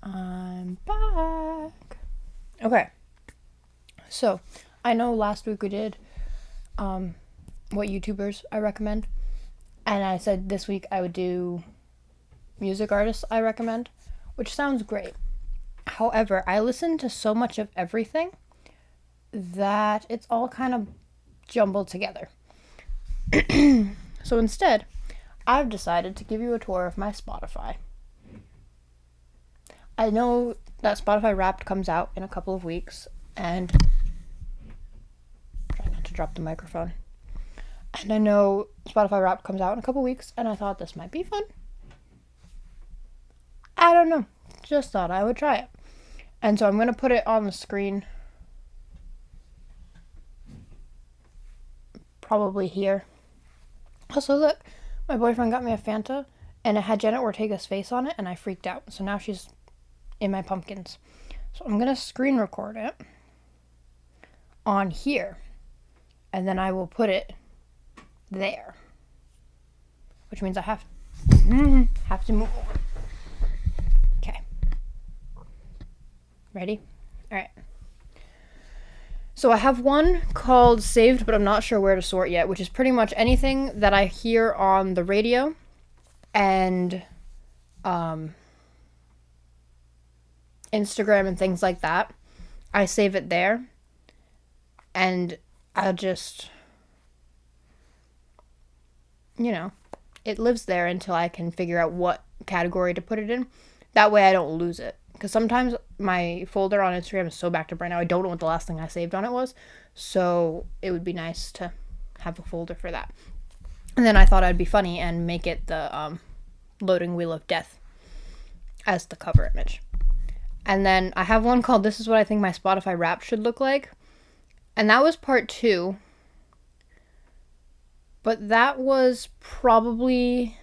I'm back. Okay. So, I know last week we did what YouTubers I recommend. And I said this week I would do music artists I recommend, which sounds great. However, I listen to so much of everything that it's all kind of jumbled together. So instead, I've decided to give you a tour of my Spotify. I know that Spotify Wrapped comes out in a couple of weeks, and try not to drop the microphone. And I know Spotify Wrapped comes out in a couple of weeks, and I thought this might be fun. I don't know. Just thought I would try it. And so I'm going to put it on the screen. Probably here. Also, look. My boyfriend got me a Fanta, and it had Janet Ortega's face on it, and I freaked out. So now she's in my pumpkins. So I'm going to screen record it on here. And then I will put it there. Which means I have to move over. Okay. Ready? All right. So I have one called Saved, but I'm not sure where to sort yet, which is pretty much anything that I hear on the radio and Instagram and things like that. I save it there, and I'll just, it lives there until I can figure out what category to put it in. That way I don't lose it. Because sometimes my folder on Instagram is so backed up right now, I don't know what the last thing I saved on it was. So it would be nice to have a folder for that. And then I thought I'd be funny and make it the loading wheel of death as the cover image. And then I have one called This Is What I Think My Spotify Wrapped Should Look Like. And that was part 2. But that was probably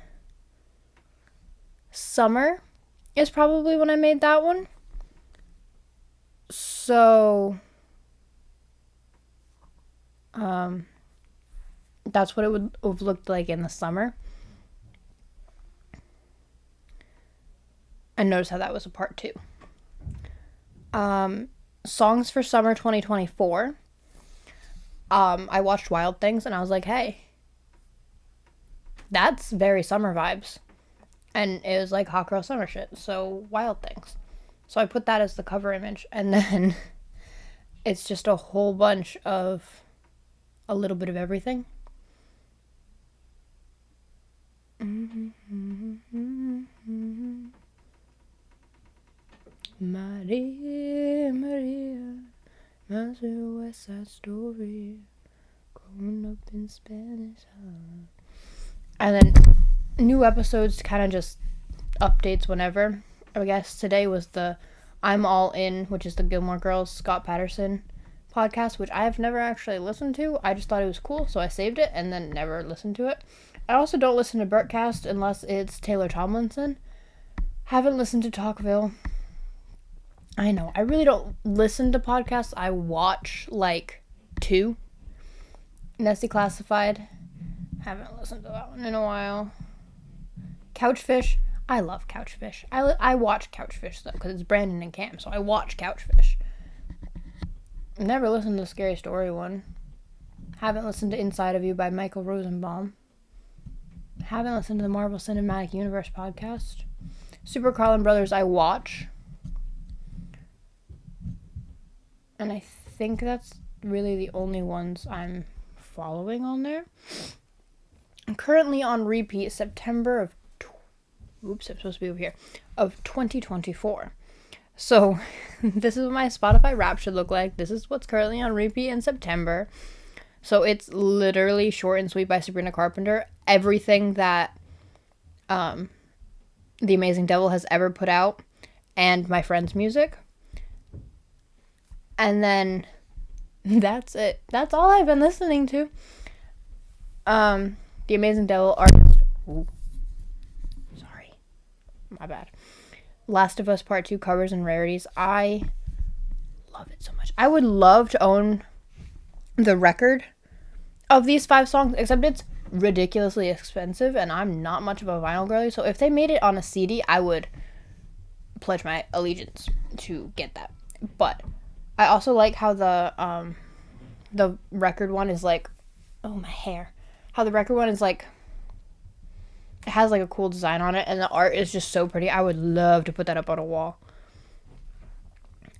summer. Is probably when I made that one. So, that's what it would have looked like in the summer. And notice how that was a part 2. Songs for Summer 2024. I watched Wild Things and I was like, hey, that's very summer vibes. And it was like hot girl summer shit. So Wild Things. So I put that as the cover image. And then it's just a whole bunch of a little bit of everything. Maria, Maria, that's a West Side Story. Growing up in Spanish. And then new episodes kind of just updates whenever. I guess today was the I'm All In, which is the Gilmore Girls Scott Patterson podcast, which I have never actually listened to. I just thought it was cool, so I saved it and then never listened to it. I also don't listen to Bertcast unless it's Taylor Tomlinson. Haven't listened to Talkville. I know, I really don't listen to podcasts. I watch like 2. Nessie Classified. Haven't listened to that one in a while. Couchfish. I love Couchfish. I watch Couchfish though, because it's Brandon and Cam, so I watch Couchfish. Never listened to the Scary Story one. Haven't listened to Inside of You by Michael Rosenbaum. Haven't listened to the Marvel Cinematic Universe podcast. Super Carlin Brothers I watch. And I think that's really the only ones I'm following on there. I'm currently on repeat September of I'm supposed to be over here, of 2024. So, this is what my Spotify Wrapped should look like. This is what's currently on repeat in September. So, it's literally Short and Sweet by Sabrina Carpenter. Everything that The Amazing Devil has ever put out, and my friend's music. And then, that's it. That's all I've been listening to. The Amazing Devil artist... Ooh. My bad. Last of Us Part 2 covers and rarities. I love it so much. I would love to own the record of these 5 songs, except it's ridiculously expensive, and I'm not much of a vinyl girly, so if they made it on a CD, I would pledge my allegiance to get that. But I also like how the record one is like, oh, my hair. How the record one is like, it has like a cool design on it, and the art is just so pretty. I would love to put that up on a wall.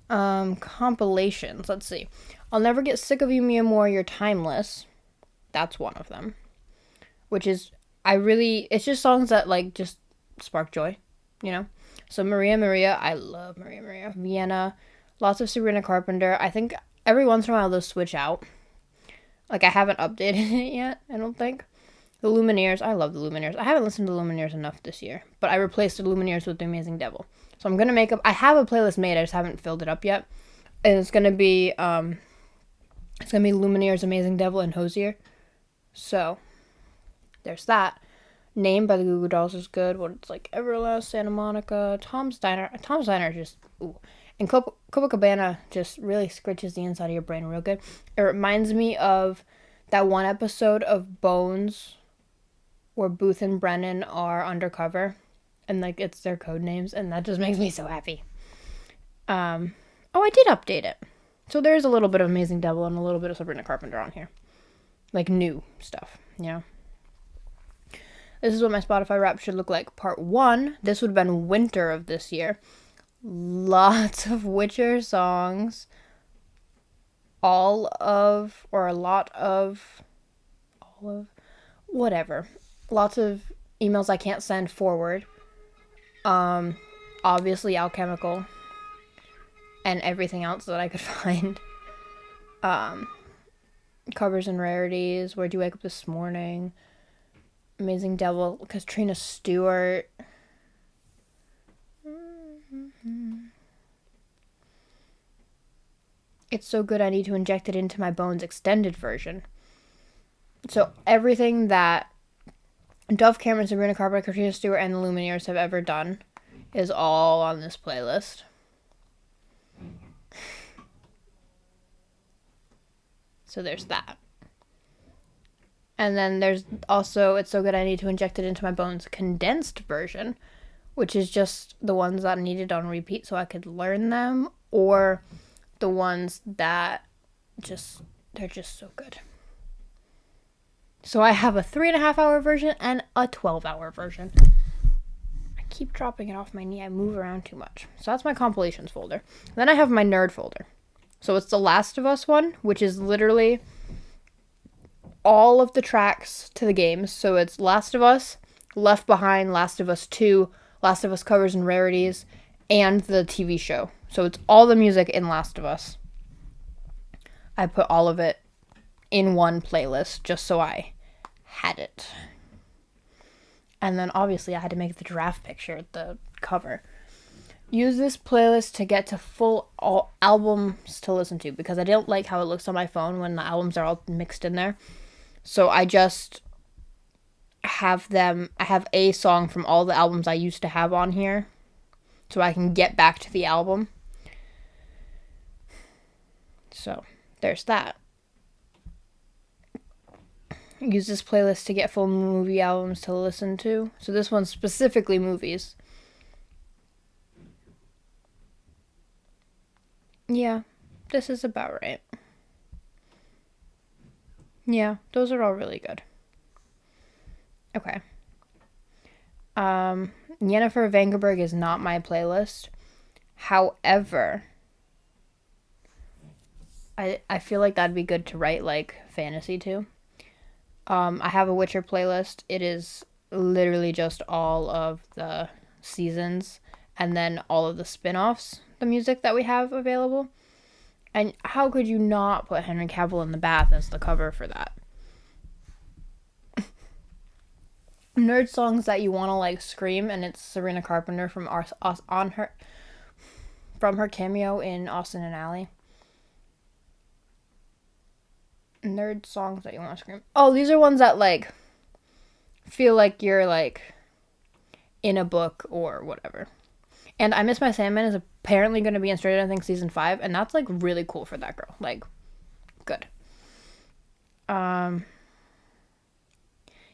Compilations. Let's see. I'll Never Get Sick of You, Mia Moore, You're Timeless. That's one of them. Which is, it's just songs that like just spark joy, you know? So Maria Maria, I love Maria Maria. Vienna, lots of Sabrina Carpenter. I think every once in a while they'll switch out. Like, I haven't updated it yet, I don't think. The Lumineers, I love the Lumineers. I haven't listened to the Lumineers enough this year, but I replaced the Lumineers with The Amazing Devil. So I'm going to I have a playlist made, I just haven't filled it up yet. And it's going to be, Lumineers, Amazing Devil, and Hosier. So, there's that. Name by the Goo Goo Dolls is good. What it's like, Everlast, Santa Monica, Tom's Diner. Tom's Diner just, ooh. And Copacabana just really scratches the inside of your brain real good. It reminds me of that one episode of Bones where Booth and Brennan are undercover. And, like, it's their code names. And that just makes me so happy. I did update it. So there's a little bit of Amazing Devil and a little bit of Sabrina Carpenter on here. Like, new stuff, you know? This is what my Spotify Wrapped should look like. Part 1. This would have been winter of this year. Lots of Witcher songs. Whatever. Lots of emails I can't send forward. Obviously Alchemical. And everything else that I could find. Covers and Rarities. Where'd You Wake Up This Morning? Amazing Devil. Katrina Stewart. It's So Good I Need to Inject It Into My Bones extended version. So everything that Dove Cameron, Sabrina Carpenter, Katrina Stewart, and the Lumineers have ever done is all on this playlist. So there's that. And then there's also It's So Good I Need to Inject It Into My Bones condensed version, which is just the ones that I needed on repeat so I could learn them, or the ones that they're just so good. So I have a 3.5 hour version and a 12-hour version. I keep dropping it off my knee. I move around too much. So that's my compilations folder. Then I have my nerd folder. So it's the Last of Us one, which is literally all of the tracks to the games. So it's Last of Us, Left Behind, Last of Us 2, Last of Us Covers and Rarities, and the TV show. So it's all the music in Last of Us. I put all of it in one playlist just so I had it. And then obviously I had to make the giraffe picture, the cover. Use this playlist to get to full all albums to listen to, because I don't like how it looks on my phone when the albums are all mixed in there. So I just have I have a song from all the albums I used to have on here so I can get back to the album. So there's that. Use this playlist to get full movie albums to listen to. So this one's specifically movies. Yeah, this is about right. Yeah, those are all really good. Okay. Yennefer Vangerberg is not my playlist. However, I feel like that'd be good to write, like, fantasy to. I have a Witcher playlist. It is literally just all of the seasons and then all of the spin-offs, the music that we have available. And how could you not put Henry Cavill in the bath as the cover for that? Nerd songs that you want to, like, scream, and it's Sabrina Carpenter from her cameo in Austin and Ally. Nerd songs that you want to scream. Oh, these are ones that, like, feel like you're, like, in a book or whatever. And I Miss My Sandman is apparently going to be in Stranger Things season 5, and that's, like, really cool for that girl. Like, good.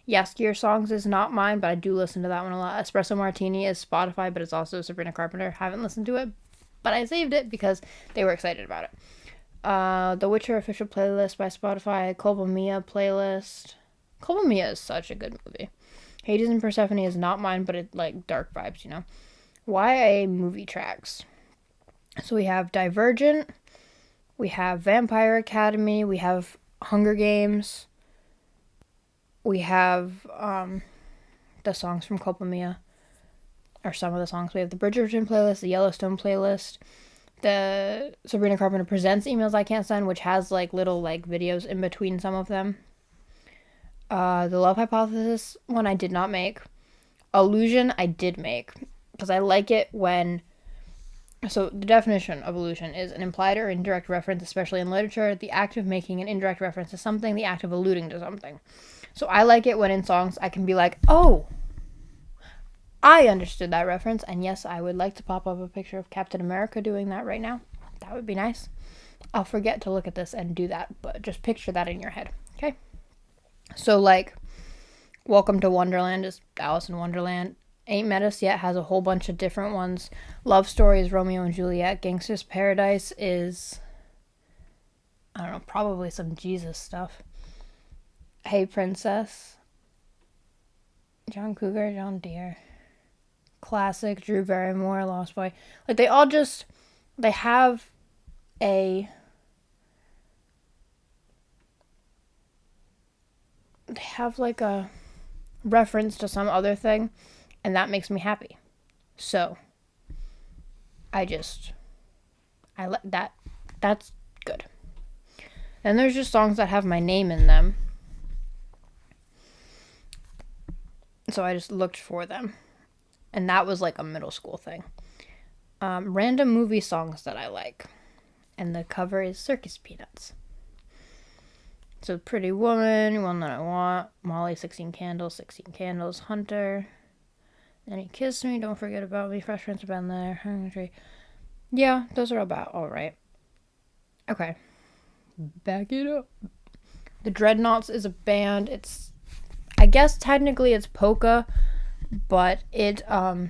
Yaskier Songs is not mine, but I do listen to that one a lot. Espresso Martini is Spotify, but it's also Sabrina Carpenter. Haven't listened to it, but I saved it because they were excited about it. The Witcher official playlist by Spotify. Culpa Mia playlist. Culpa Mia is such a good movie. Hades and Persephone is not mine, but it's like dark vibes, you know. YA movie tracks. So we have Divergent. We have Vampire Academy. We have Hunger Games. We have the songs from Culpa Mia, or some of the songs. We have the Bridgerton playlist, the Yellowstone playlist, the Sabrina Carpenter Presents Emails I Can't Send, which has like little like videos in between some of them. The Love Hypothesis one I did not make. Illusion I did make, because I like it when... So the definition of allusion is an implied or indirect reference, especially in literature. The act of making an indirect reference to something, the act of alluding to something. So I like it when in songs I can be like, oh, I understood that reference. And yes, I would like to pop up a picture of Captain America doing that right now. That would be nice. I'll forget to look at this and do that, but just picture that in your head, okay? So like, Welcome to Wonderland is Alice in Wonderland. Ain't Met Us Yet has a whole bunch of different ones. Love Story is Romeo and Juliet. Gangster's Paradise is, I don't know, probably some Jesus stuff. Hey Princess. John Cougar, John Deere. Classic, Drew Barrymore, Lost Boy. Like, they all just, they have a... They have like a reference to some other thing, and that makes me happy. So I like that. That's good. And there's just songs that have my name in them, so I just looked for them, and that was like a middle school thing. Random movie songs that I like, and the cover is Circus Peanuts. So Pretty Woman, One That I Want, Molly, 16 Candles, Hunter, Then He Kissed Me, Don't Forget About Me, Fresh Prince of Bel-Air, Hungry. Yeah, those are about alright. Okay. Back it up. The Dreadnoughts is a band. It's, I guess technically it's polka, but it, what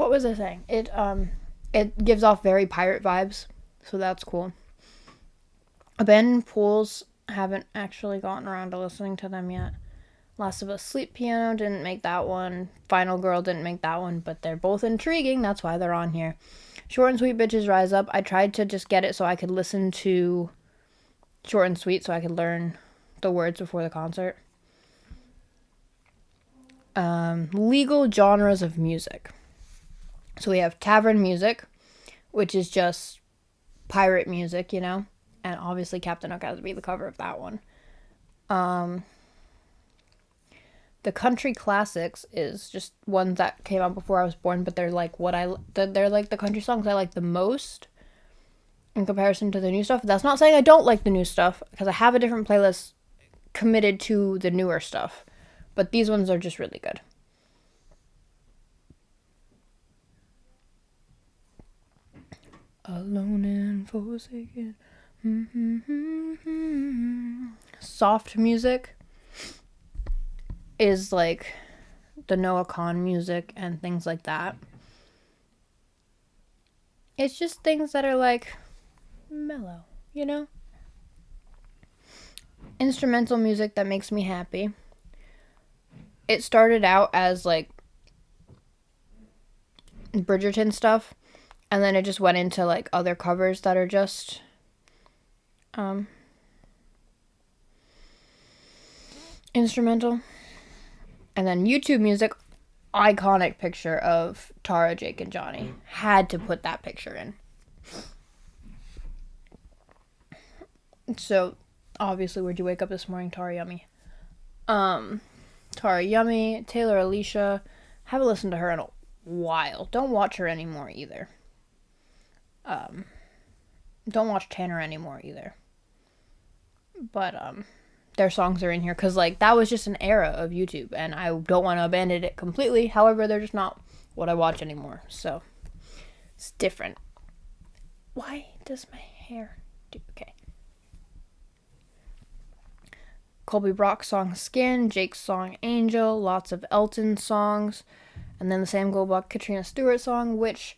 was I saying? It gives off very pirate vibes. So that's cool. Abandoned Pools, haven't actually gotten around to listening to them yet. Last of Us Sleep Piano, didn't make that one. Final Girl, didn't make that one, but they're both intriguing. That's why they're on here. Short and Sweet Bitches Rise Up. I tried to just get it so I could listen to Short and Sweet so I could learn the words before the concert. Legal genres of music. So we have tavern music, which is just pirate music, you know, and obviously Captain Hook has to be the cover of that one. The country classics is just ones that came out before I was born, but they're like they're like the country songs I like the most in comparison to the new stuff. That's not saying I don't like the new stuff, because I have a different playlist committed to the newer stuff, but these ones are just really good. Alone and forsaken. Soft music is like the Noah Kahan music and things like that. It's just things that are like mellow, you know? Instrumental music that makes me happy. It started out as like Bridgerton stuff, and then it just went into like other covers that are just instrumental. And then YouTube music, iconic picture of Tara, Jake, and Johnny. Had to put that picture in. So, obviously, Where'd You Wake Up This Morning? Tara Yummy. Tara Yummy, Taylor Alicia. Haven't listened to her in a while. Don't watch her anymore either. Don't watch Tanner anymore either. But, their songs are in here, because, like, that was just an era of YouTube, and I don't want to abandon it completely. However, they're just not what I watch anymore, so it's different. Why does my hair do... Okay. Colby Brock's song Skin, Jake's song Angel, lots of Elton songs, and then the Sam Goldbuck Katrina Stewart song, which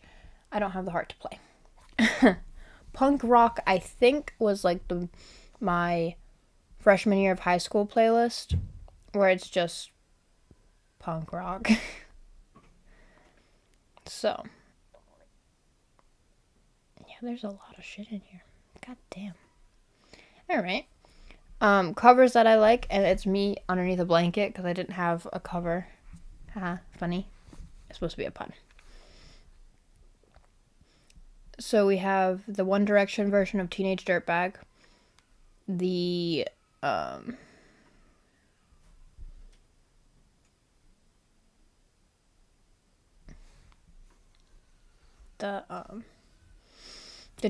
I don't have the heart to play. Punk rock, I think, was like my freshman year of high school playlist, where it's just punk rock. So, yeah, there's a lot of shit in here. God damn. Alright. Covers that I like, and it's me underneath a blanket, because I didn't have a cover. Haha, funny. It's supposed to be a pun. So we have the One Direction version of Teenage Dirtbag. The, the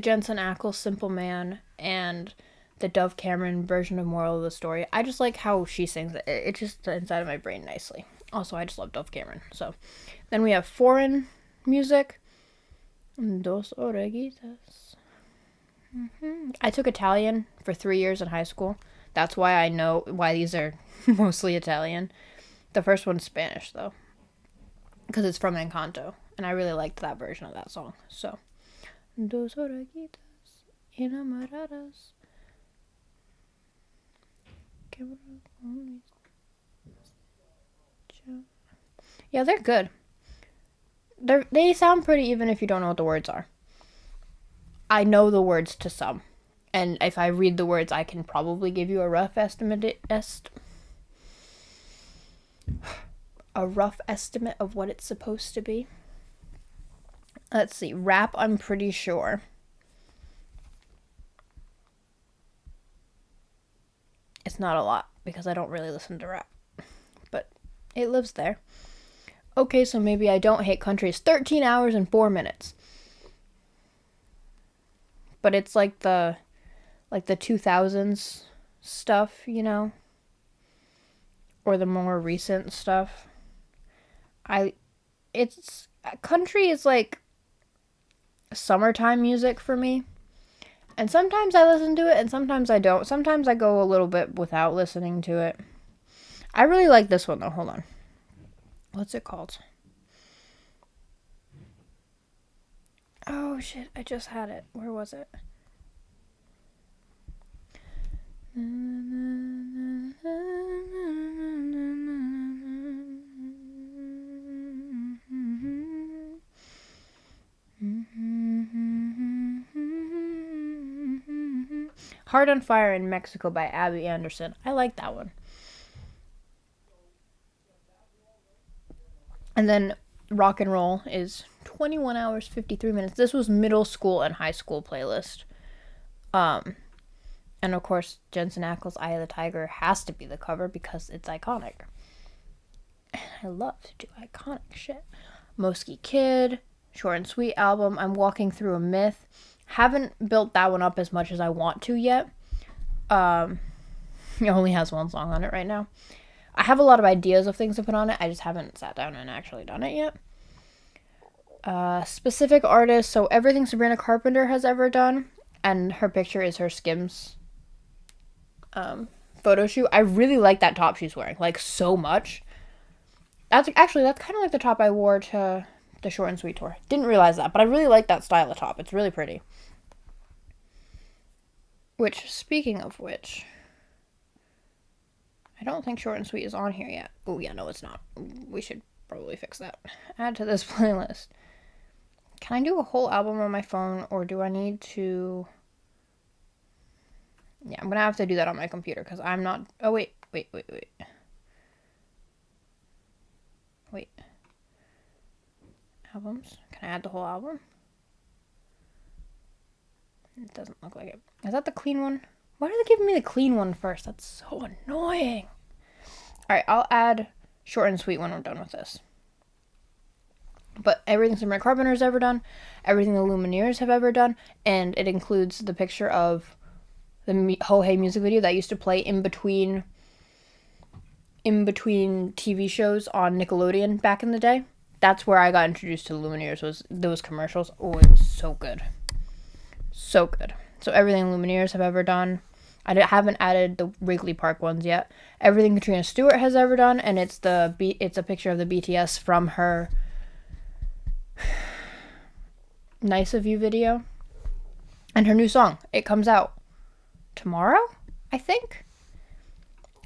Jensen Ackles Simple Man, and the Dove Cameron version of Moral of the Story. I just like how she sings it. It's just inside of my brain nicely. Also, I just love Dove Cameron. So, then we have foreign music. Dos oreguitas. I took Italian for 3 years in high school. That's why I know why these are mostly Italian. The first one's Spanish, though, because it's from Encanto, and I really liked that version of that song. So, Dos oreguitas enamoradas. Yeah, they're good. They sound pretty even if you don't know what the words are. I know the words to some. And if I read the words, I can probably give you a rough estimate of what it's supposed to be. Let's see. Rap, I'm pretty sure. It's not a lot, because I don't really listen to rap. But it lives there. Okay, so maybe I Don't Hate Country is 13 hours and 4 minutes. But it's like the 2000s stuff, you know? Or the more recent stuff. Country is like summertime music for me. And sometimes I listen to it and sometimes I don't. Sometimes I go a little bit without listening to it. I really like this one though. Hold on. What's it called? Oh shit, I just had it. Where was it? Heart on Fire in Mexico by Abby Anderson. I like that one. And then Rock and Roll is 21 hours, 53 minutes. This was middle school and high school playlist. And of course, Jensen Ackles' Eye of the Tiger has to be the cover because it's iconic. And I love to do iconic shit. Mosky Kid, Short and Sweet album, I'm Walking Through a Myth. Haven't built that one up as much as I want to yet. It only has one song on it right now. I have a lot of ideas of things to put on it. I just haven't sat down and actually done it yet. Specific artists, so everything Sabrina Carpenter has ever done, and her picture is her Skims photo shoot. I really like that top she's wearing, like, so much. That's kind of like the top I wore to the Short and Sweet tour. Didn't realize that, but I really like that style of top. It's really pretty. Which, speaking of which, I don't think Short and Sweet is on here yet. Oh, yeah, no, it's not. We should probably fix that. Add to this playlist. Can I do a whole album on my phone, or do I need to... Yeah, I'm gonna have to do that on my computer, because I'm not... Oh, wait. Albums? Can I add the whole album? It doesn't look like it. Is that the clean one? Why are they giving me the clean one first? That's so annoying. Alright, I'll add Short and Sweet when we're done with this. But everything Sabrina Carpenter's ever done, everything the Lumineers have ever done, and it includes the picture of the Ho Hey music video that used to play in between TV shows on Nickelodeon back in the day. That's where I got introduced to the Lumineers, was those commercials. Oh, it was so good. So good. So everything Lumineers have ever done. haven't added the Wrigley Park ones yet. Everything Katrina Stewart has ever done, and it's a picture of the BTS from her Nice of You video. And her new song. It comes out tomorrow, I think.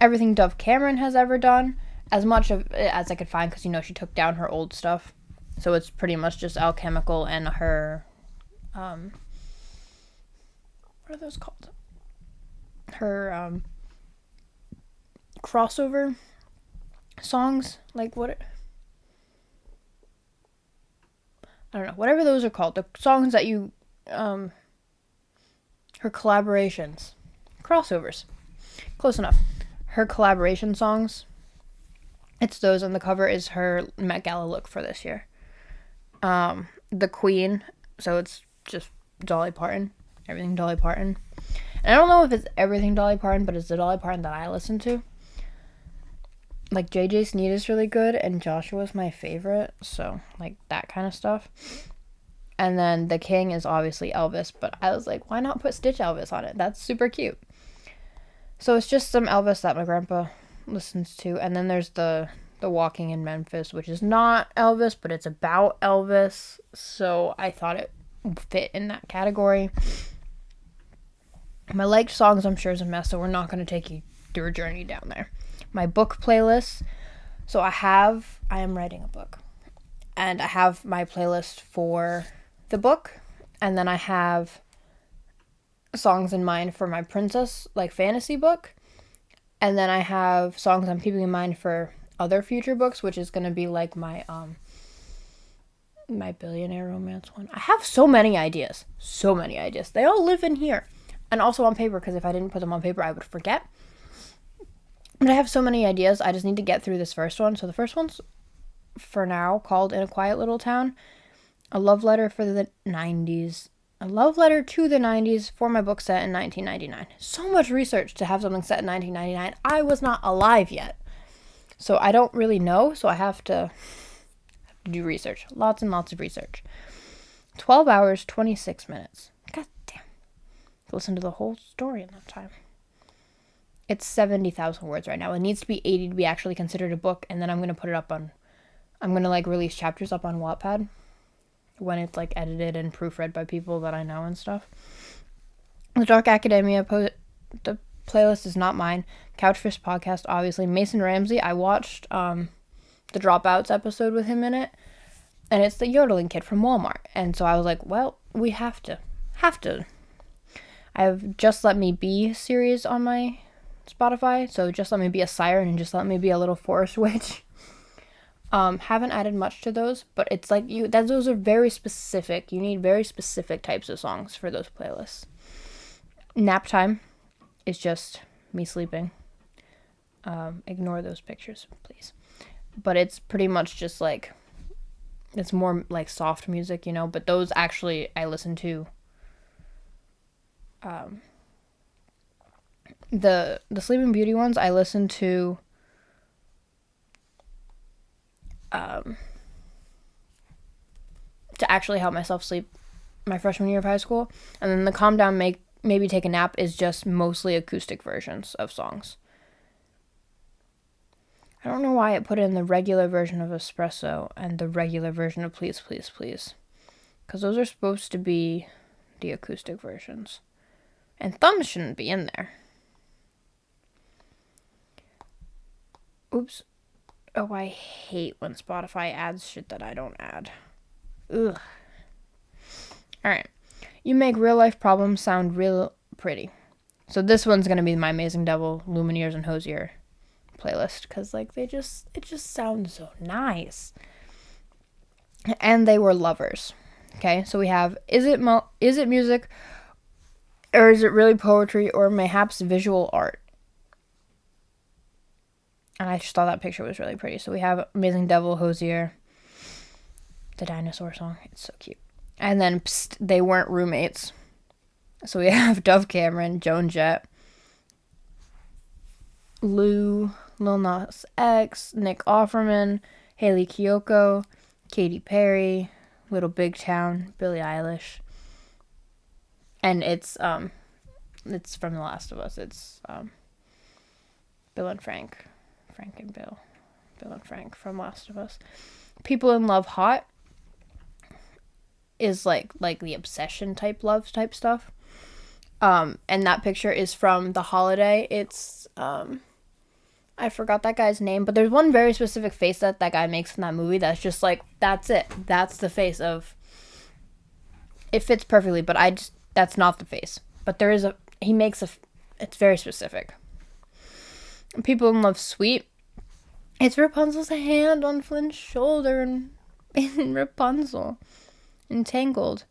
Everything Dove Cameron has ever done. As much of it as I could find, because, she took down her old stuff. So it's pretty much just Alchemical and her, what are those called? Her, crossover songs. Like, what? I don't know. Whatever those are called. The songs that you, her collaborations. Crossovers. Close enough. Her collaboration songs. It's those, and the cover is her Met Gala look for this year. The Queen, so it's just Dolly Parton. Everything Dolly Parton. And I don't know if it's everything Dolly Parton, but it's the Dolly Parton that I listen to. Like, JJ Sneed is really good, and Joshua's my favorite, so, like, that kind of stuff. And then The King is obviously Elvis, but I was like, why not put Stitch Elvis on it? That's super cute. So it's just some Elvis that my grandpa listens to, and then there's the Walking in Memphis, which is not Elvis, but it's about Elvis, so I thought it fit in that category. My liked songs, I'm sure, is a mess, so we're not going to take you through a journey down there. My book playlist, so I am writing a book, and I have my playlist for the book, and then I have songs in mind for my princess, like, fantasy book, and then I have songs I'm keeping in mind for other future books, which is going to be like my billionaire romance one. I have so many ideas. They all live in here, and also on paper, because if I didn't put them on paper, I would forget. But I have so many ideas. I just need to get through this first one. So the first one's, for now, called In a Quiet Little Town. A love letter for the 90s. A love letter to the 90s for my book set in 1999. So much research to have something set in 1999. I was not alive yet. So I don't really know, so I have to do research. Lots and lots of research. 12 hours, 26 minutes. God damn. Listen to the whole story in that time. It's 70,000 words right now. It needs to be 80 to be actually considered a book, and then I'm going to put it up on... I'm going to, like, release chapters up on Wattpad when it's, like, edited and proofread by people that I know and stuff. The Dark Academia... the playlist is not mine. Couchfish podcast, obviously. Mason Ramsey, I watched the Dropouts episode with him in it, and it's the yodeling kid from Walmart. And so I was like, well, we have to. I have Just Let Me Be series on my Spotify, so Just Let Me Be a Siren and Just Let Me Be a Little Forest Witch. Haven't added much to those, but it's like those are very specific. You need very specific types of songs for those playlists. Nap time is just me sleeping. Ignore those pictures, please. But it's pretty much just like, it's more like soft music, but those actually I listen to. The Sleeping Beauty ones I listen to to actually help myself sleep my freshman year of high school. And then the Calm Down, Maybe Take a Nap is just mostly acoustic versions of songs. I don't know why it put in the regular version of Espresso and the regular version of Please, Please, Please. Because those are supposed to be the acoustic versions. And Thumbs shouldn't be in there. Oops. Oh, I hate when Spotify adds shit that I don't add. Ugh. Alright. You make real life problems sound real pretty. So this one's going to be my Amazing Devil, Lumineers, and Hosier playlist. Because, like, it just sounds so nice. And they were lovers. Okay, so we have, is it music, or is it really poetry, or mayhaps visual art? And I just thought that picture was really pretty. So we have Amazing Devil, Hosier, the dinosaur song. It's so cute. And then Psst, They Weren't Roommates. So we have Dove Cameron, Joan Jett, Lil Nas X, Nick Offerman, Haley Kiyoko, Katy Perry, Little Big Town, Billie Eilish. And it's It's from The Last of Us. It's Bill and Frank. Bill and Frank from Last of Us. People in Love Hot is like the obsession type love type stuff. And that picture is from The Holiday. It's I forgot that guy's name, but there's one very specific face that guy makes in that movie that's just like, that's it. That's the face of, it fits perfectly, but that's not the face. But he makes it's very specific. People in Love Sweet, it's Rapunzel's hand on Flynn's shoulder in Rapunzel. Entangled.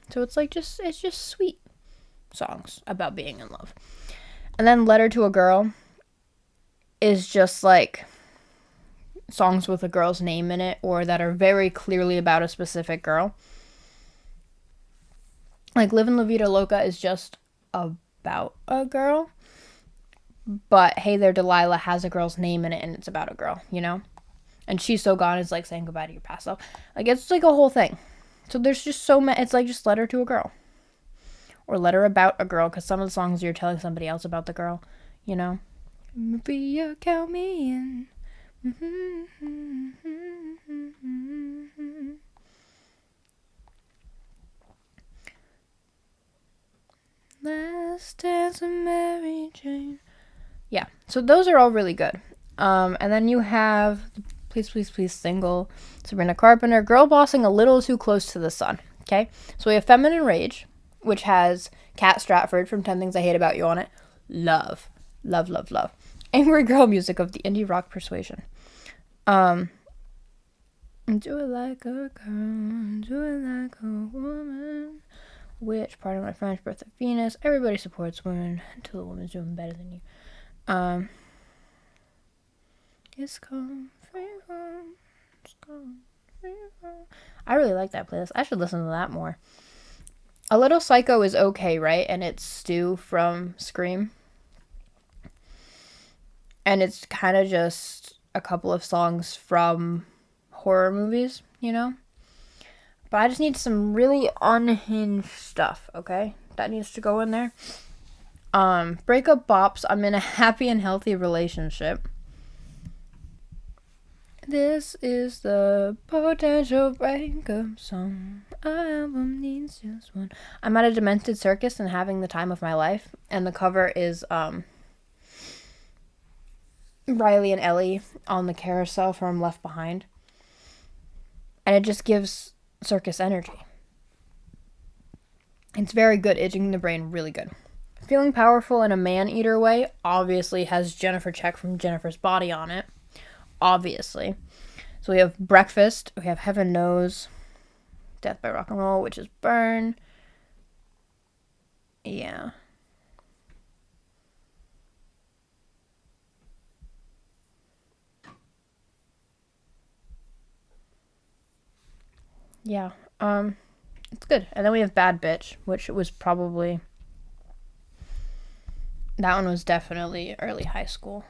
So it's just sweet songs about being in love. And then Letter to a Girl is just like songs with a girl's name in it or that are very clearly about a specific girl. Like Livin' La Vida Loca is just about a girl. But Hey There Delilah has a girl's name in it and it's about a girl, you know? And She's So Gone is like saying goodbye to your past self. Like it's like a whole thing. So there's just so many. It's like just Letter to a Girl. Or Letter About a Girl, because some of the songs you're telling somebody else about the girl, you know? Maybe you count me in. Last Dance of Mary Jane. Yeah, so those are all really good. And then you have Please, Please, Please single, Sabrina Carpenter, Girl Bossing a Little Too Close to the Sun. Okay, so we have Feminine Rage, which has Kat Stratford from 10 Things I Hate About You on it. Love. Angry Girl Music of the Indie Rock Persuasion. Do it like a girl, do it like a woman. Which part of my French Birth of Venus? Everybody supports women until a woman's doing better than you. It's come free from. I really like that playlist. I should listen to that more. A Little Psycho is okay, right? And it's Stu from Scream. And it's kind of just a couple of songs from horror movies, you know? But I just need some really unhinged stuff, okay? That needs to go in there. Breakup bops. I'm in a happy and healthy relationship. This is the potential breakup song. Our album needs just one. I'm at a demented circus and having the time of my life. And the cover is Riley and Ellie on the carousel from Left Behind. And it just gives circus energy. It's very good. Itching the brain, really good. Feeling Powerful in a Man-Eater Way obviously has Jennifer Check from Jennifer's Body on it. Obviously. So we have Breakfast. We have Heaven Knows. Death by Rock and Roll, which is Burn. Yeah. Yeah. It's good. And then we have Bad Bitch, which was probably... That one was definitely early high school.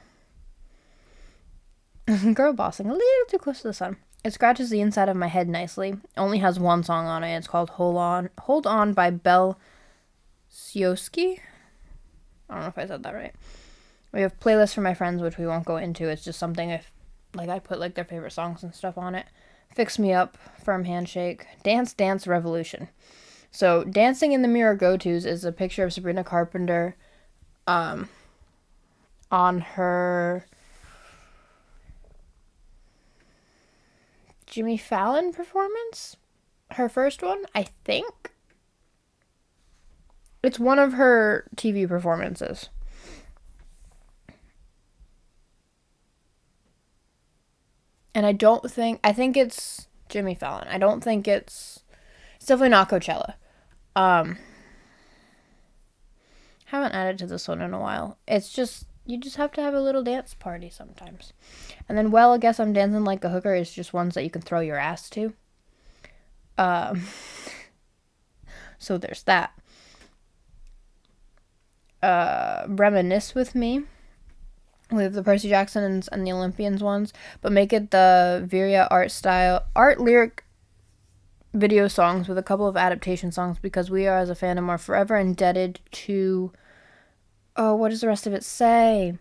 Girl Bossing a Little Too Close to the Sun. It scratches the inside of my head nicely. Only has one song on it. It's called Hold On by Belle Sioski. I don't know if I said that right. We have playlists for my friends, which we won't go into. It's just something if I put like their favorite songs and stuff on it. Fix Me Up, Firm Handshake, Dance Dance Revolution. So Dancing in the Mirror Go-Tos is a picture of Sabrina Carpenter on her Jimmy Fallon performance. Her first one, I think. It's one of her TV performances. And I think it's Jimmy Fallon. I don't think it's definitely not Coachella. Haven't added to this one in a while. It's just, you just have to have a little dance party sometimes. And then, I guess I'm Dancing Like a Hooker is just ones that you can throw your ass to. So there's that. Reminisce with Me. with the Percy Jacksons and the Olympians ones, but make it the Virya art lyric video songs with a couple of adaptation songs, because we are, as a fandom, are forever indebted to, oh, what does the rest of it say?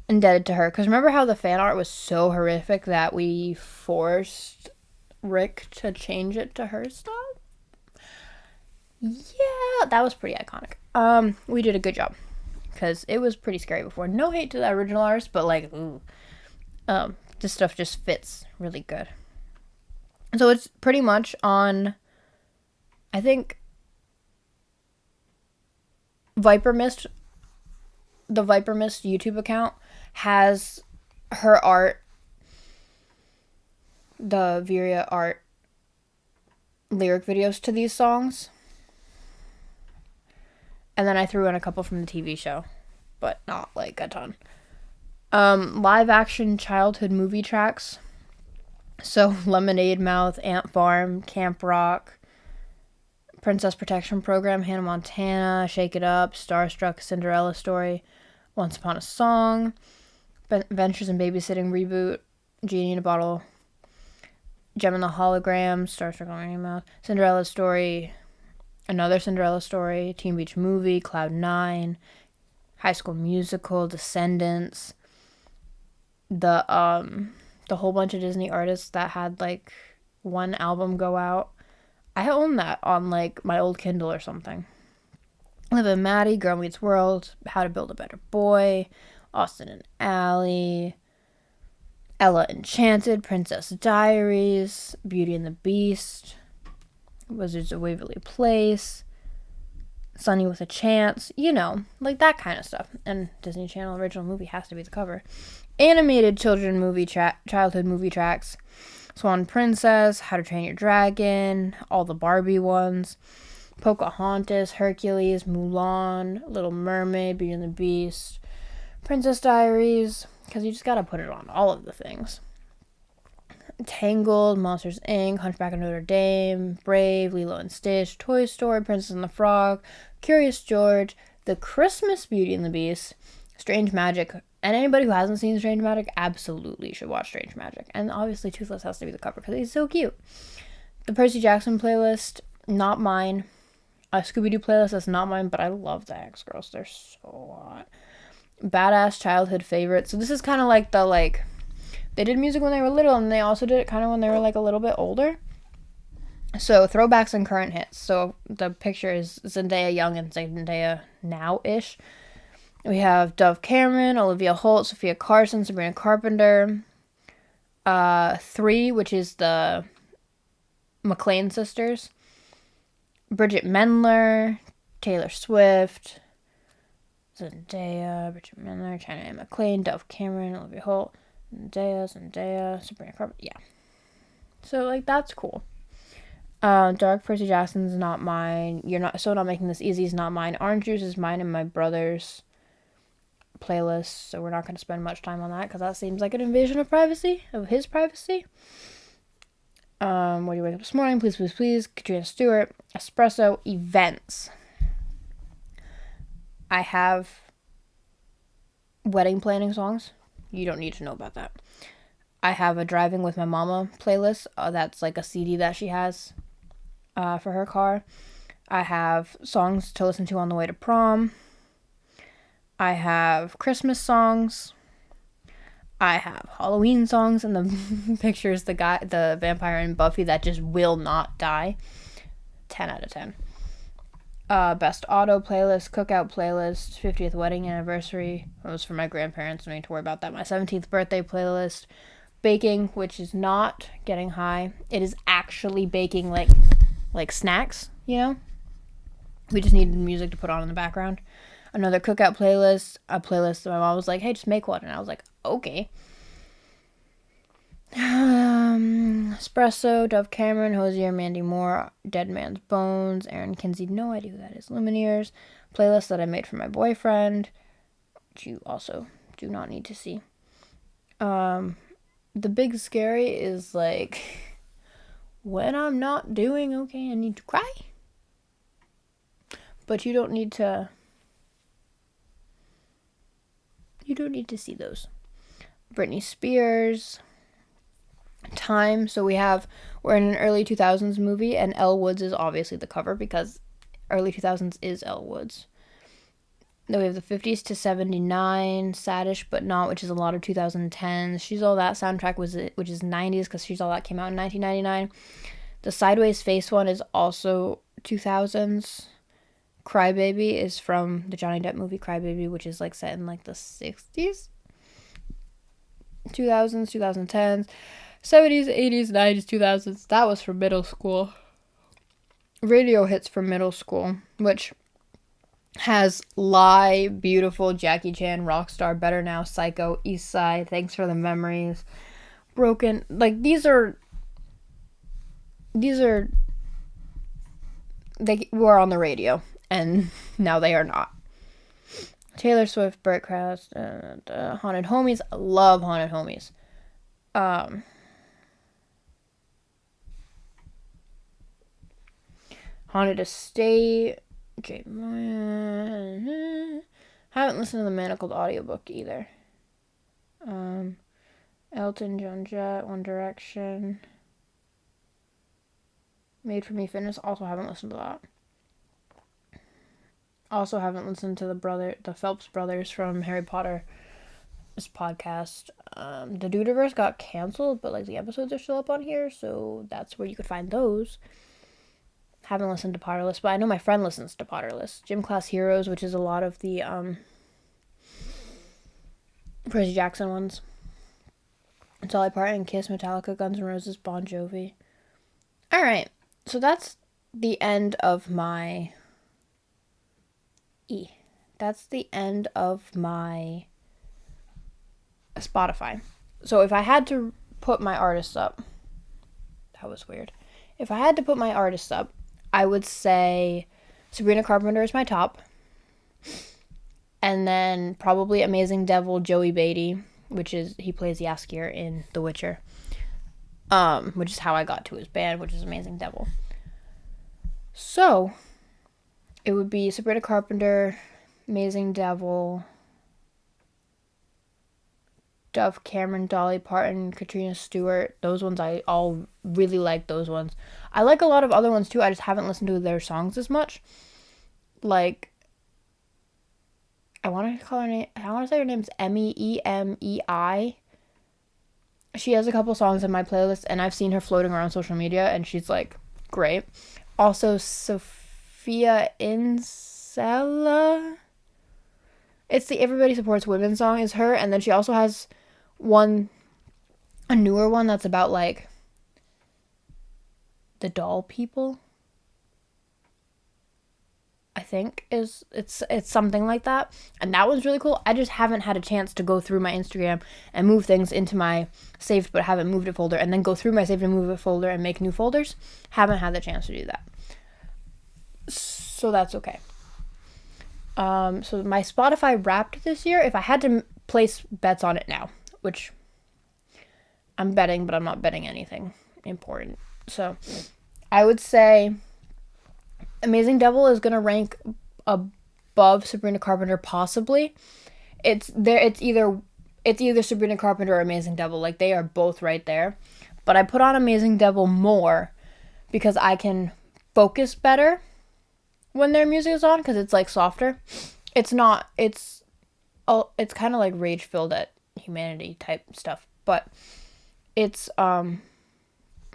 Indebted to her. Because remember how the fan art was so horrific that we forced Rick to change it to her style? Yeah, that was pretty iconic. We did a good job, because it was pretty scary before. No hate to the original artist, but like, ooh, this stuff just fits really good. So it's pretty much on, I think, Viper Mist. The Viper Mist YouTube account has her art, the Virya art lyric videos to these songs. And then I threw in a couple from the TV show, but not like a ton. Live action childhood movie tracks. So Lemonade Mouth, Ant Farm, Camp Rock, Princess Protection Program, Hannah Montana, Shake It Up, Starstruck, Cinderella Story, Once Upon a Song, Ventures in Babysitting Reboot, Genie in a Bottle, Gem and the Hologram, Starstruck, Lemonade Mouth, Cinderella Story, Another Cinderella Story, Teen Beach Movie, Cloud 9, High School Musical, Descendants, the whole bunch of Disney artists that had like one album go out. I own that on like my old Kindle or something. Liv and Maddie, Girl Meets World, How to Build a Better Boy, Austin and Ally, Ella Enchanted, Princess Diaries, Beauty and the Beast, Wizards of Waverly Place, Sunny with a Chance, you know, like that kind of stuff. And Disney Channel original movie has to be the cover. Animated childhood movie tracks, Swan Princess, How to Train Your Dragon, all the Barbie ones, Pocahontas, Hercules, Mulan, Little Mermaid, Beauty and the Beast, Princess Diaries, because you just gotta put it on all of the things. Tangled, Monsters Inc., Hunchback of Notre Dame, Brave, Lilo and Stitch, Toy Story, Princess and the Frog, Curious George, The Christmas Beauty and the Beast, Strange Magic. And anybody who hasn't seen Strange Magic absolutely should watch Strange Magic. And obviously Toothless has to be the cover because he's so cute. The Percy Jackson playlist, not mine. A Scooby-Doo playlist, that's not mine, but I love the X-Girls. They're so hot. Badass childhood favorites. So this is kind of like the, like, they did music when they were little, and they also did it kind of when they were, like, a little bit older. So throwbacks and current hits. So the picture is Zendaya young and Zendaya now-ish. We have Dove Cameron, Olivia Holt, Sophia Carson, Sabrina Carpenter. 3, which is the McLean sisters. Bridget Mendler, Taylor Swift, Zendaya, Bridget Mendler, China Anne McClain, Dove Cameron, Olivia Holt, Zendaya, Sabrina Carpenter. Yeah. So, like, that's cool. Dark Percy Jackson's not mine. Not Making This Easy is not mine. Orange Juice is mine and my brother's playlist, so we're not going to spend much time on that because that seems like an invasion of privacy, of his privacy. What do you wake up this morning? Please, please, please. Katrina Stewart. Espresso. Events. I have wedding planning songs. You don't need to know about that. I have a Driving with My Mama playlist. That's like a CD that she has for her car. I have songs to listen to on the way to prom. I have Christmas songs. I have Halloween songs, and the picture is the vampire in Buffy that just will not die. 10 out of 10. Best auto playlist, cookout playlist, 50th wedding anniversary. That was for my grandparents. I don't need to worry about that. My 17th birthday playlist. Baking, which is not getting high. It is actually baking like snacks, you know? We just needed music to put on in the background. Another cookout playlist, a playlist that my mom was like, hey, just make one. And I was like, okay. Espresso, Dove Cameron, Hosier, Mandy Moore, Dead Man's Bones, Aaron Kinsey, no idea who that is, Lumineers, playlist that I made for my boyfriend, which you also do not need to see. The Big Scary is like, when I'm not doing okay, I need to cry. But you don't need to don't need to see those. Britney Spears. Time. So we're in an early 2000s movie, and Elle Woods is obviously the cover because early 2000s is Elle Woods. Then we have the 50s to 79, Saddish But Not, which is a lot of 2010s. She's All That soundtrack, which is 90s because She's All That came out in 1999. The Sideways Face one is also 2000s. Crybaby is from the Johnny Depp movie Crybaby, which is like set in like the 60s. 2000s, 2010s, 70s, 80s, 90s, 2000s. That was for middle school. Radio hits from middle school, which has Lie, Beautiful, Jackie Chan, Rockstar, Better Now, Psycho, East Side, Thanks for the Memories, Broken. Like, these are they were on the radio, and now they are not. Taylor Swift, Burt Krause, Haunted Homies. I love Haunted Homies. Haunted Estate. Haven't listened to the Manacled audiobook either. Elton John, Jett, One Direction. Made for Me Fitness. Also haven't listened to that. Also haven't listened to the Phelps brothers from Harry Potter podcast. The Dudeverse got canceled, but like the episodes are still up on here, so that's where you could find those. Haven't listened to Potterless, but I know my friend listens to Potterless. Gym Class Heroes, which is a lot of the Percy Jackson ones. Dolly Parton, Kiss, Metallica, Guns N' Roses, Bon Jovi. Alright, so that's the end of my That's the end of my Spotify. So if I had to put my artists up, that was weird. If I had to put my artists up, I would say Sabrina Carpenter is my top. And then probably Amazing Devil, Joey Beatty, he plays Jaskier in The Witcher. Which is how I got to his band, which is Amazing Devil. So, it would be Sabrina Carpenter, Amazing Devil, Dove Cameron, Dolly Parton, Katrina Stewart. Those ones, I all really like those ones. I like a lot of other ones too, I just haven't listened to their songs as much. Like, I want to say her name's Emei. She has a couple songs in my playlist, and I've seen her floating around social media, and she's, like, great. Also, Sophia Insella. It's the Everybody Supports Women song is her, and then she also has a newer one that's about, like, the doll people. I think it's something like that, and that was really cool. I just haven't had a chance to go through my Instagram and move things into my saved but haven't moved it folder, and then go through my saved and move it folder and make new folders. Haven't had the chance to do that, so that's okay. So my Spotify Wrapped this year, if I had to place bets on it now, which I'm betting, but I'm not betting anything important, so I would say Amazing Devil is going to rank above Sabrina Carpenter, possibly. It's either Sabrina Carpenter or Amazing Devil. Like, they are both right there. But I put on Amazing Devil more because I can focus better when their music is on, because it's, like, softer. It's kind of like Rage-Filled at Humanity type stuff. But it's, my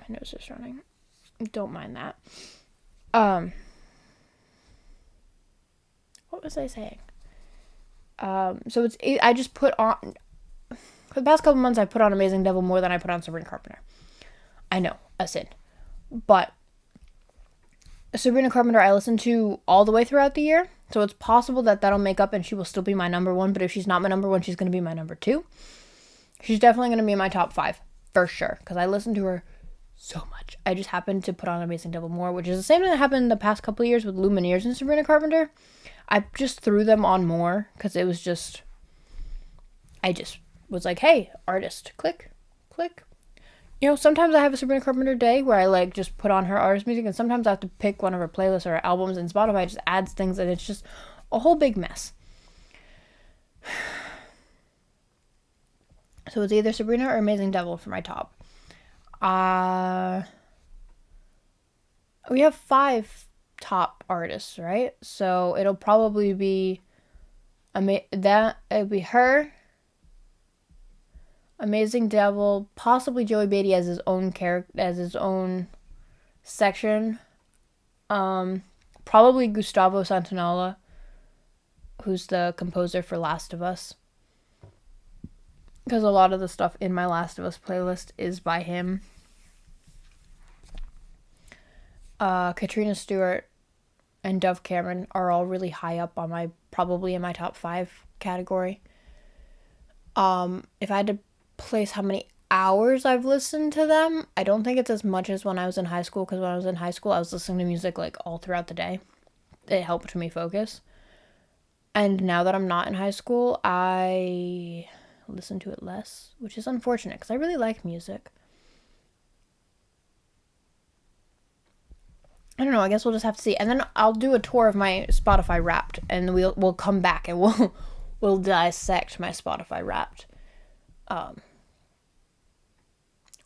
nose is running. Don't mind that. What was I saying? So I just put on, for the past couple months, I put on Amazing Devil more than I put on Sabrina Carpenter. I know, a sin. But Sabrina Carpenter I listen to all the way throughout the year, so it's possible that that'll make up and she will still be my number one, but if she's not my number one, she's going to be my number two. She's definitely going to be in my top 5, for sure, because I listen to her so much. I just happened to put on Amazing Devil more, which is the same thing that happened the past couple of years with Lumineers and Sabrina Carpenter. I just threw them on more because it was just, I just was like, hey, artist, click. You know, sometimes I have a Sabrina Carpenter day where I, like, just put on her artist music, and sometimes I have to pick one of her playlists or albums, and Spotify just adds things, and it's just a whole big mess. So it's either Sabrina or Amazing Devil for my top. We have 5 top artists, right? So it'll probably be it'll be her, Amazing Devil, possibly Joey Beatty as his own character, as his own section. Probably Gustavo Santaolalla, who's the composer for Last of Us. Because a lot of the stuff in my Last of Us playlist is by him. Katrina Stewart and Dove Cameron are all really high up on probably in my top 5 category. If I had to place how many hours I've listened to them, I don't think it's as much as when I was in high school, because when I was in high school I was listening to music like all throughout the day. It helped me focus. And now that I'm not in high school, I listen to it less, which is unfortunate because I really like music. I don't know, I guess we'll just have to see. And then I'll do a tour of my Spotify Wrapped, and we'll come back and we'll dissect my Spotify Wrapped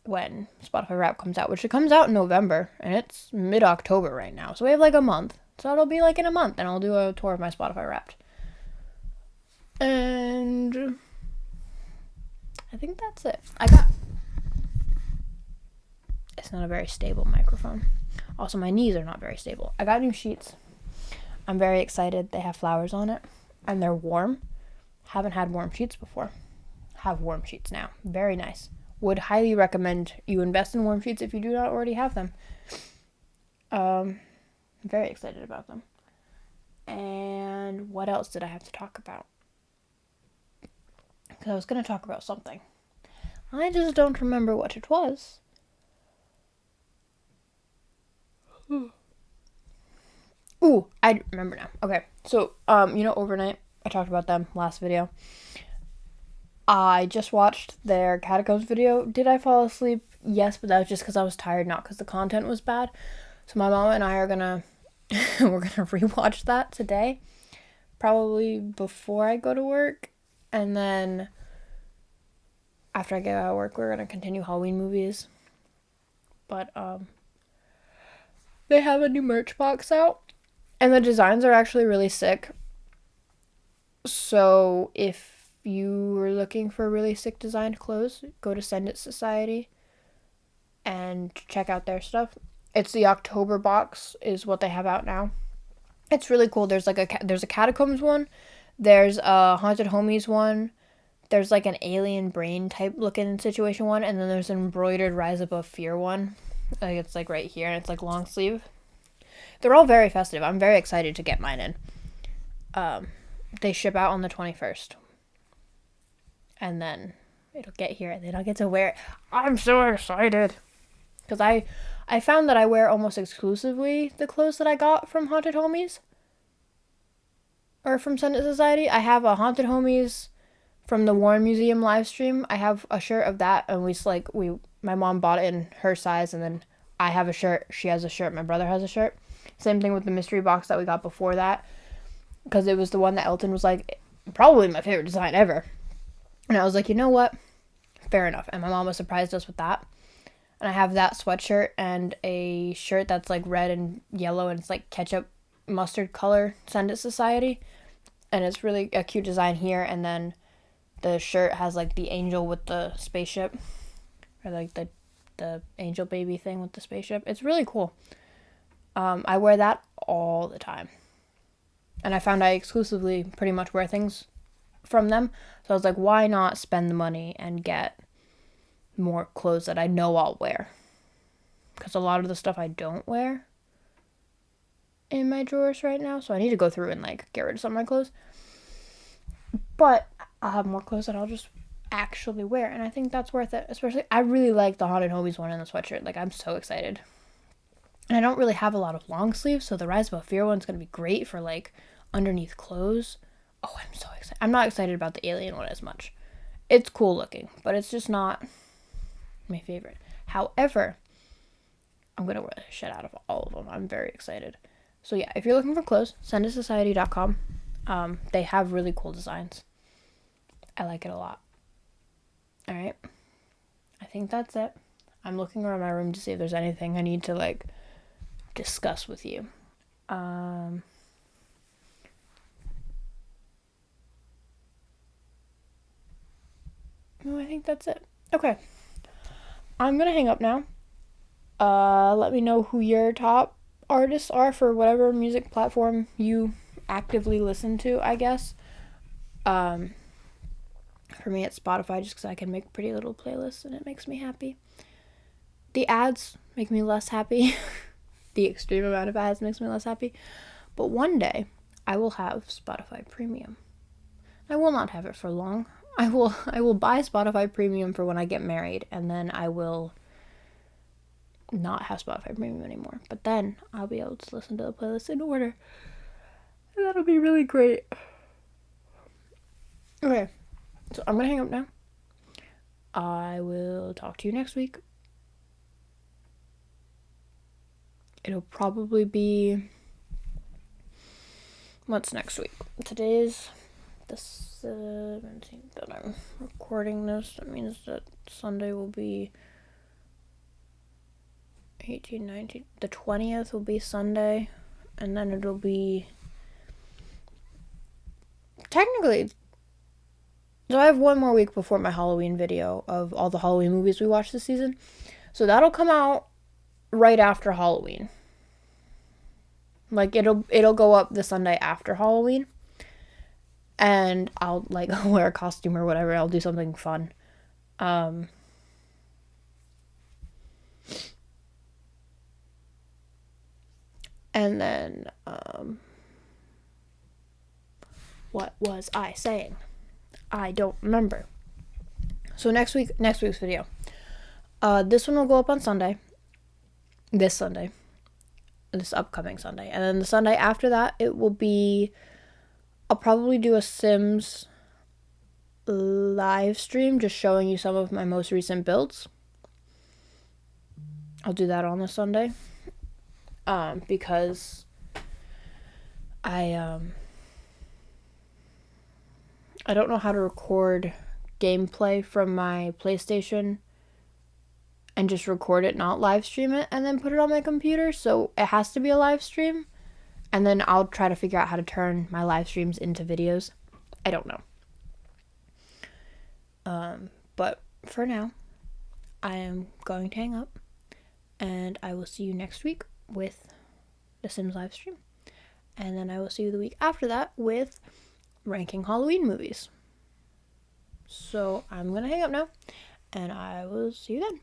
when Spotify Wrapped comes out, which it comes out in November, and it's mid-October right now. So we have like a month. So it'll be like in a month, and I'll do a tour of my Spotify Wrapped. And I think that's it. It's not a very stable microphone. Also, my knees are not very stable. I got new sheets. I'm very excited. They have flowers on it, and they're warm. Haven't had warm sheets before. Have warm sheets now. Very nice. Would highly recommend you invest in warm sheets if you do not already have them. I'm very excited about them. And what else did I have to talk about? Because I was going to talk about something. I just don't remember what it was. Ooh, I remember now. Okay, so, Overnight, I talked about them last video. I just watched their Catacombs video. Did I fall asleep? Yes, but that was just because I was tired, not because the content was bad. So my mom and I are gonna, we're gonna rewatch that today. Probably before I go to work. And then after I get out of work, we're gonna continue Halloween movies. But, they have a new merch box out, and the designs are actually really sick. So if you were looking for really sick designed clothes, go to Send It Society and check out their stuff. It's the October box is what they have out now. It's really cool. There's a Catacombs one, there's a Haunted Homies one, there's like an alien brain type looking situation one, and then there's an embroidered Rise Above Fear one. Like it's like right here, and it's like long sleeve. They're all very festive. I'm very excited to get mine in. They ship out on the 21st. And then it'll get here, and then I'll get to wear it. I'm so excited. Because I found that I wear almost exclusively the clothes that I got from Haunted Homies. Or from Send It Society. I have a Haunted Homies from the Warren Museum live stream. I have a shirt of that, and my mom bought it in her size, and then I have a shirt, she has a shirt, my brother has a shirt. Same thing with the mystery box that we got before that, because it was the one that Elton was like, probably my favorite design ever. And I was like, you know what? Fair enough. And my mama surprised us with that. And I have that sweatshirt and a shirt that's like red and yellow, and it's like ketchup mustard color, Send It Society. And it's really a cute design here, and then the shirt has like the angel with the spaceship, or like the angel baby thing with the spaceship. It's really cool. I wear that all the time. And I found I exclusively pretty much wear things from them. So I was like, why not spend the money and get more clothes that I know I'll wear? Because a lot of the stuff I don't wear in my drawers right now. So I need to go through and like get rid of some of my clothes. But I'll have more clothes that I'll just actually wear. And I think that's worth it. Especially, I really like the Haunted Homies one in the sweatshirt. Like, I'm so excited. And I don't really have a lot of long sleeves, so the Rise Above Fear one's going to be great for, like, underneath clothes. Oh, I'm so excited. I'm not excited about the alien one as much. It's cool looking, but it's just not my favorite. However, I'm going to wear the shit out of all of them. I'm very excited. So, yeah, if you're looking for clothes, senditsociety.com. They have really cool designs. I like it a lot. All right. I think that's it. I'm looking around my room to see if there's anything I need to like discuss with you. No, I think that's it. Okay. I'm gonna hang up now. Let me know who your top artists are for whatever music platform you actively listen to, I guess. For me, it's Spotify just because I can make pretty little playlists and it makes me happy. The ads make me less happy. The extreme amount of ads makes me less happy. But one day, I will have Spotify Premium. I will not have it for long. I will buy Spotify Premium for when I get married, and then I will not have Spotify Premium anymore. But then I'll be able to listen to the playlist in order. And that'll be really great. Okay, so I'm gonna hang up now. I will talk to you next week. It'll probably be... What's next week? Today's the 17th that I'm recording this. That means that Sunday will be 18, 19. The 20th will be Sunday. And then it'll be... Technically... So I have one more week before my Halloween video of all the Halloween movies we watched this season. So that'll come out right after Halloween. Like, it'll go up the Sunday after Halloween. And I'll, like, wear a costume or whatever. I'll do something fun. And then, what was I saying? I don't remember. So next week's video. This one will go up on Sunday. This upcoming Sunday. And then the Sunday after that, it will be... I'll probably do a Sims live stream just showing you some of my most recent builds. I'll do that on the Sunday. Because I don't know how to record gameplay from my PlayStation and just record it, not live stream it, and then put it on my computer. So it has to be a live stream. And then I'll try to figure out how to turn my live streams into videos. I don't know. But for now, I am going to hang up. And I will see you next week with the Sims live stream. And then I will see you the week after that with ranking Halloween movies. So I'm going to hang up now. And I will see you then.